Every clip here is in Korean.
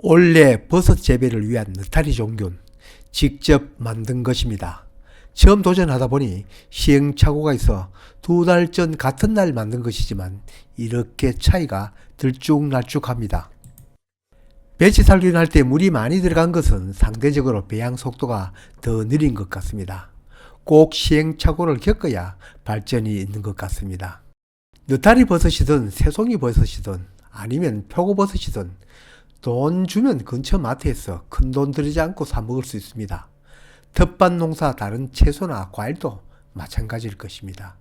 올해 버섯 재배를 위한 느타리 종균 직접 만든 것입니다. 처음 도전하다 보니 시행착오가 있어 2달 전 같은 날 만든 것이지만 이렇게 차이가 들쭉날쭉합니다. 배치 살균할 때 물이 많이 들어간 것은 상대적으로 배양 속도가 더 느린 것 같습니다. 꼭 시행착오를 겪어야 발전이 있는 것 같습니다. 느타리 버섯이든 새송이 버섯이든 아니면 표고버섯이든 돈 주면 근처 마트에서 큰 돈 들이지 않고 사 먹을 수 있습니다. 텃밭 농사 다른 채소나 과일도 마찬가지일 것입니다.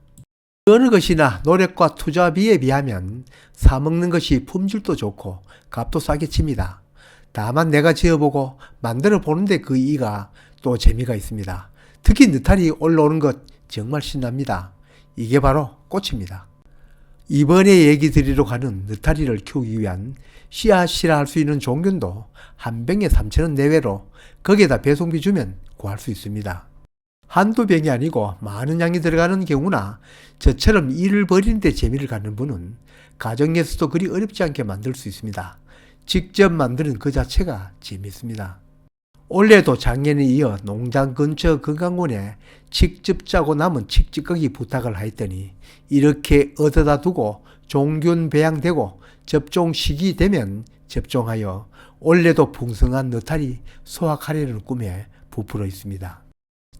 어느 것이나 노력과 투자비에 비하면 사 먹는 것이 품질도 좋고 값도 싸게 칩니다. 다만 내가 지어보고 만들어 보는데 그 이가 또 재미가 있습니다. 특히 느타리 올라오는 것 정말 신납니다. 이게 바로 꽃입니다. 이번에 얘기 드리러 가는 느타리를 키우기 위한 씨앗이라 할 수 있는 종균도 한 병에 3,000원 내외로 거기에다 배송비 주면 구할 수 있습니다. 한두 병이 아니고 많은 양이 들어가는 경우나 저처럼 일을 벌이는데 재미를 갖는 분은 가정에서도 그리 어렵지 않게 만들 수 있습니다. 직접 만드는 그 자체가 재미있습니다. 올해도 작년에 이어 농장 근처 건강원에 직접 짜고 남은 칡찌꺼기 부탁을 하였더니 이렇게 얻어다 두고 종균 배양되고 접종 시기 되면 접종하여 올해도 풍성한 느타리 수확하려는 꿈에 부풀어 있습니다.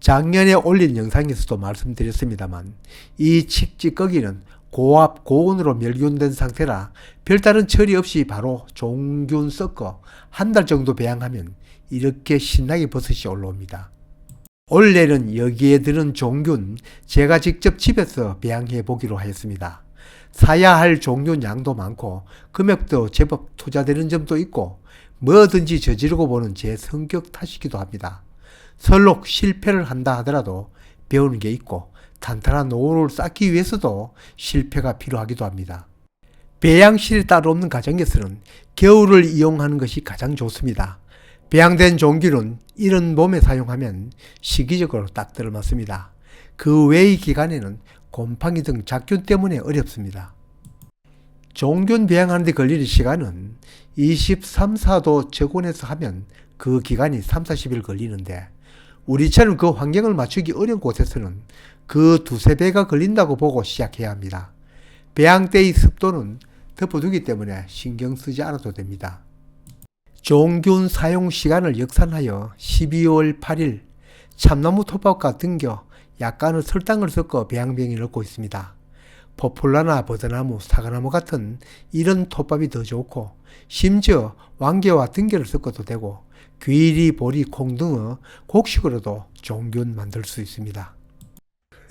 작년에 올린 영상에서도 말씀드렸습니다만 이 칡찌꺼기는 고압 고온으로 멸균된 상태라 별다른 처리 없이 바로 종균 섞어 한 달 정도 배양하면 이렇게 신나게 버섯이 올라옵니다. 올해는 여기에 드는 종균 제가 직접 집에서 배양해 보기로 하였습니다. 사야 할 종균 양도 많고 금액도 제법 투자되는 점도 있고 뭐든지 저지르고 보는 제 성격 탓이기도 합니다. 설록 실패를 한다 하더라도 배우는 게 있고 탄탄한 노후를 쌓기 위해서도 실패가 필요하기도 합니다. 배양실이 따로 없는 가정에서는 겨울을 이용하는 것이 가장 좋습니다. 배양된 종균은 이른 봄에 사용하면 시기적으로 딱 들어맞습니다. 그 외의 기간에는 곰팡이 등 잡균 때문에 어렵습니다. 종균 배양하는 데 걸리는 시간은 23, 4도 저온에서 하면 그 기간이 3, 40일 걸리는데 우리처럼 그 환경을 맞추기 어려운 곳에서는 그 두세 배가 걸린다고 보고 시작해야 합니다. 배양 때의 습도는 덮어두기 때문에 신경 쓰지 않아도 됩니다. 종균 사용 시간을 역산하여 12월 8일 참나무 톱밥과 등겨 약간의 설탕을 섞어 배양병에 넣고 있습니다. 포플라나 버드나무, 사과나무 같은 이런 톱밥이 더 좋고 심지어 왕개와 등겨를 섞어도 되고 귀리, 보리, 콩 등의 곡식으로도 종균 만들 수 있습니다.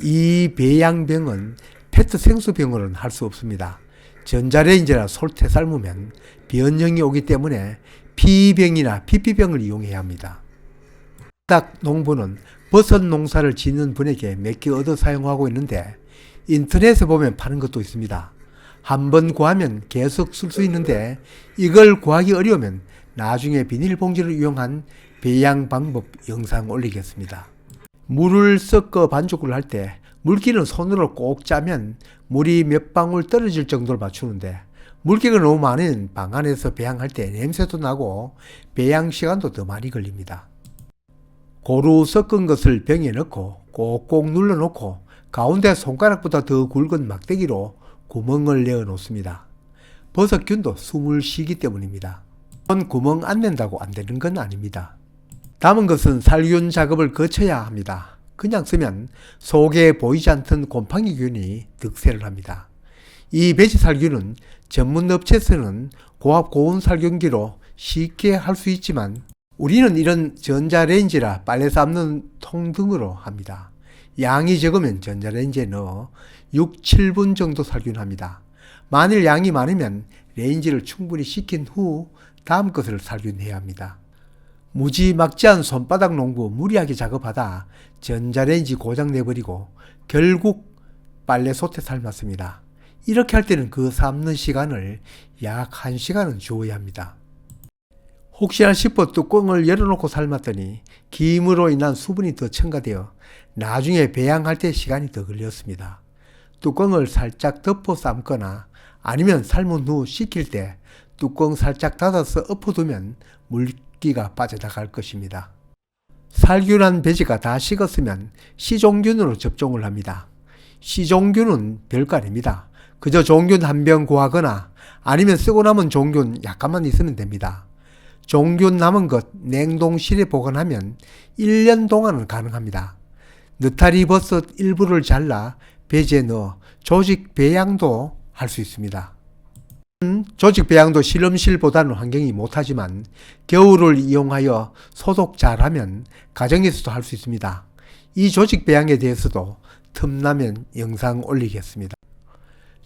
이 배양병은 페트 생수병으로는 할 수 없습니다. 전자레인지나 솔때 삶으면 변형이 오기 때문에 P병이나 PP병을 이용해야 합니다. 딱 농부는 버섯 농사를 짓는 분에게 몇 개 얻어 사용하고 있는데 인터넷에 보면 파는 것도 있습니다. 한번 구하면 계속 쓸 수 있는데 이걸 구하기 어려우면 나중에 비닐봉지를 이용한 배양 방법 영상 올리겠습니다. 물을 섞어 반죽을 할 때 물기는 손으로 꼭 짜면 물이 몇 방울 떨어질 정도를 맞추는데 물기가 너무 많으면 방 안에서 배양할 때 냄새도 나고 배양 시간도 더 많이 걸립니다. 고루 섞은 것을 병에 넣고 꼭꼭 눌러 놓고 가운데 손가락보다 더 굵은 막대기로 구멍을 내어 놓습니다. 버섯균도 숨을 쉬기 때문입니다. 구멍 안 낸다고 안 되는 건 아닙니다. 남은 것은 살균 작업을 거쳐야 합니다. 그냥 쓰면 속에 보이지 않던 곰팡이균이 득세를 합니다. 이 배지살균은 전문 업체에서는 고압 고온 살균기로 쉽게 할 수 있지만 우리는 이런 전자레인지라 빨래 삶는 통 등으로 합니다. 양이 적으면 전자레인지에 넣어 6, 7분 정도 살균합니다. 만일 양이 많으면 레인지를 충분히 식힌 후 다음 것을 살균해야 합니다. 무지막지한 손바닥 농부 무리하게 작업하다 전자레인지 고장 내버리고 결국 빨래솥에 삶았습니다. 이렇게 할 때는 그 삶는 시간을 약 1시간은 주어야 합니다. 혹시나 싶어 뚜껑을 열어놓고 삶았더니 김으로 인한 수분이 더 첨가되어 나중에 배양할 때 시간이 더 걸렸습니다. 뚜껑을 살짝 덮어 삶거나 아니면 삶은 후 식힐 때 뚜껑 살짝 닫아서 엎어두면 물기가 빠져나갈 것입니다. 살균한 배지가 다 식었으면 시종균으로 접종을 합니다. 시종균은 별거 아닙니다. 그저 종균 한 병 구하거나 아니면 쓰고 남은 종균 약간만 있으면 됩니다. 종균 남은 것 냉동실에 보관하면 1년 동안은 가능합니다. 느타리 버섯 일부를 잘라 배지에 넣어 조직 배양도 할 수 있습니다. 조직 배양도 실험실보다는 환경이 못하지만 겨울을 이용하여 소독 잘하면 가정에서도 할 수 있습니다. 이 조직 배양에 대해서도 틈나면 영상 올리겠습니다.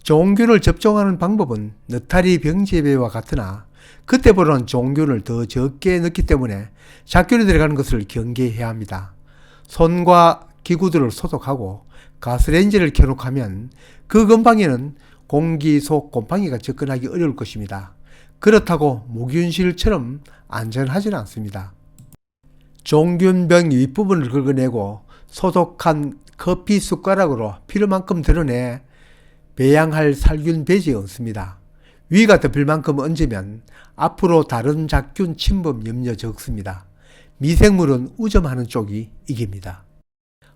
종균을 접종하는 방법은 느타리 병재배와 같으나 그때보다는 종균을 더 적게 넣기 때문에 잡균이 들어가는 것을 경계해야 합니다. 손과 기구들을 소독하고 가스레인지를 켜놓고 하면 그 근방에는 공기 속 곰팡이가 접근하기 어려울 것입니다. 그렇다고 무균실처럼 안전하지는 않습니다. 종균병 윗부분을 긁어내고 소독한 커피 숟가락으로 필요만큼 드러내 배양할 살균 배지에 얹습니다. 위가 덮일 만큼 얹으면 앞으로 다른 잡균 침범 염려 적습니다. 미생물은 우점하는 쪽이 이깁니다.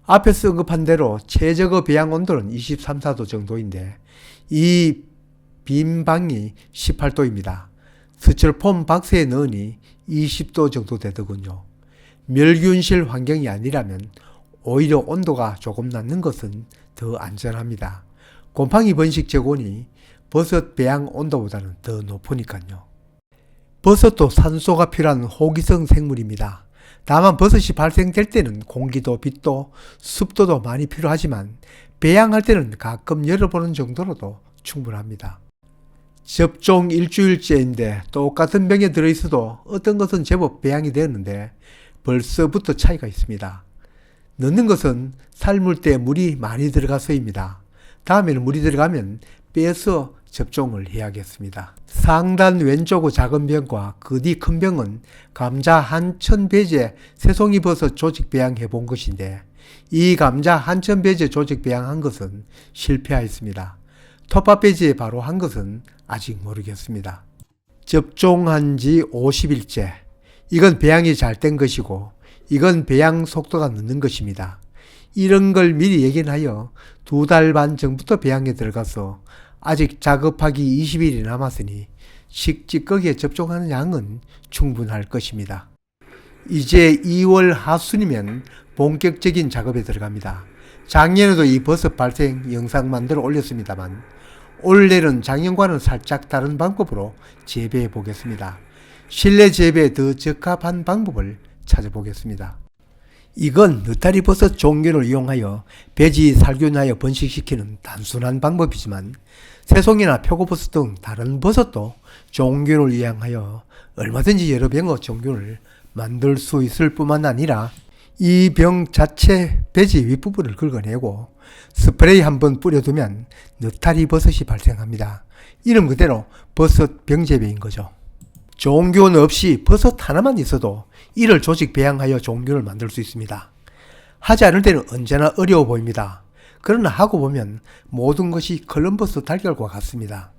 앞에서 언급한 대로 최저거 배양 온도는 23, 4도 정도인데 이 빈 방이 18도입니다. 스티로폼 박스에 넣으니 20도 정도 되더군요. 멸균실 환경이 아니라면 오히려 온도가 조금 낮는 것은 더 안전합니다. 곰팡이 번식 재고니 버섯 배양 온도보다는 더 높으니까요. 버섯도 산소가 필요한 호기성 생물입니다. 다만 버섯이 발생될 때는 공기도 빛도 습도도 많이 필요하지만 배양할 때는 가끔 열어보는 정도로도 충분합니다. 접종 일주일째인데 똑같은 병에 들어있어도 어떤 것은 제법 배양이 되었는데 벌써부터 차이가 있습니다. 넣는 것은 삶을 때 물이 많이 들어가서입니다. 다음에는 물이 들어가면 빼서 접종을 해야겠습니다. 상단 왼쪽 작은 병과 그 뒤 큰 병은 감자 한천 배제 새송이 버섯 조직 배양해 본 것인데 이 감자 한천 배제 조직 배양한 것은 실패하였습니다. 텃밭 배지에 바로 한 것은 아직 모르겠습니다. 접종한 지 50일째. 이건 배양이 잘 된 것이고 이건 배양 속도가 늦는 것입니다. 이런 걸 미리 예견하여 2달 반 전부터 배양에 들어가서 아직 작업하기 20일이 남았으니 식찌꺼기에 접종하는 양은 충분할 것입니다. 이제 2월 하순이면 본격적인 작업에 들어갑니다. 작년에도 이 버섯 발생 영상 만들어 올렸습니다만 올해는 작년과는 살짝 다른 방법으로 재배해 보겠습니다. 실내 재배에 더 적합한 방법을 찾아보겠습니다. 이건 느타리 버섯 종균을 이용하여 배지 살균하여 번식시키는 단순한 방법이지만 새송이나 표고버섯 등 다른 버섯도 종균을 이용하여 얼마든지 여러 병의 종균을 만들 수 있을 뿐만 아니라 이 병 자체 배지 윗부분을 긁어내고 스프레이 한번 뿌려두면 느타리 버섯이 발생합니다. 이름 그대로 버섯 병재배인 거죠. 종균 없이 버섯 하나만 있어도 이를 조직 배양하여 종균을 만들 수 있습니다. 하지 않을 때는 언제나 어려워 보입니다. 그러나 하고 보면 모든 것이 콜럼버스 달걀과 같습니다.